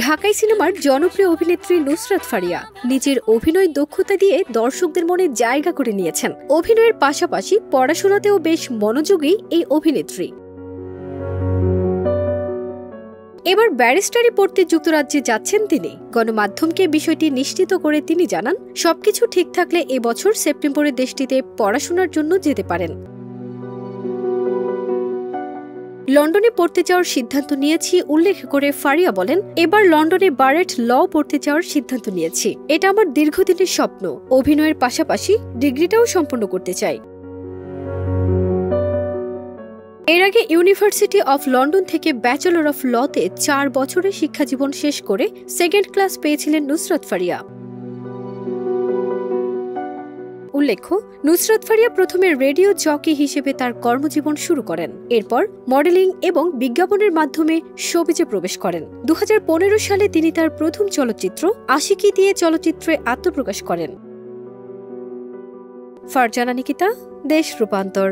ঢাকাই সিনেমার জনপ্রিয় অভিনেত্রী নুসরাত ফারিয়া নিজের অভিনয় দক্ষতা দিয়ে দর্শকদের মনে জায়গা করে নিয়েছেন। অভিনয়ের পাশাপাশি পড়াশোনাতেও বেশ মনোযোগী এই অভিনেত্রী। এবার ব্যারিস্টারি পড়তে যুক্তরাজ্যে যাচ্ছেন তিনি। গণমাধ্যমকে বিষয়টি নিশ্চিত করে তিনি জানান, সবকিছু ঠিক থাকলে এবছর সেপ্টেম্বরে দেশটিতে পড়াশোনার জন্য যেতে পারেন। লন্ডনে পড়তে যাওয়ার সিদ্ধান্ত নিয়েছি উল্লেখ করে ফারিয়া বলেন, এবার লন্ডনে বারেট ল পড়তে যাওয়ার সিদ্ধান্ত নিয়েছি। এটা আমার দীর্ঘদিনের স্বপ্ন। অভিনয়ের পাশাপাশি ডিগ্রিটাও সম্পন্ন করতে চাই। এর আগে ইউনিভার্সিটি অফ লন্ডন থেকে ব্যাচেলর অফ লতে 4 বছরের শিক্ষাজীবন শেষ করে সেকেন্ড ক্লাস পেয়েছিলেন নুসরাত ফারিয়া। উল্লেখ্য, নুসরাত ফারিয়া প্রথমে রেডিও জকি হিসেবে তার কর্মজীবন শুরু করেন। এরপর মডেলিং এবং বিজ্ঞাপনের মাধ্যমে শোবিজে প্রবেশ করেন। 2015 সালে তিনি তার প্রথম চলচ্চিত্র আশিকি দিয়ে চলচ্চিত্রে আত্মপ্রকাশ করেন। ফারজানা নিকিতা, দেশ রূপান্তর।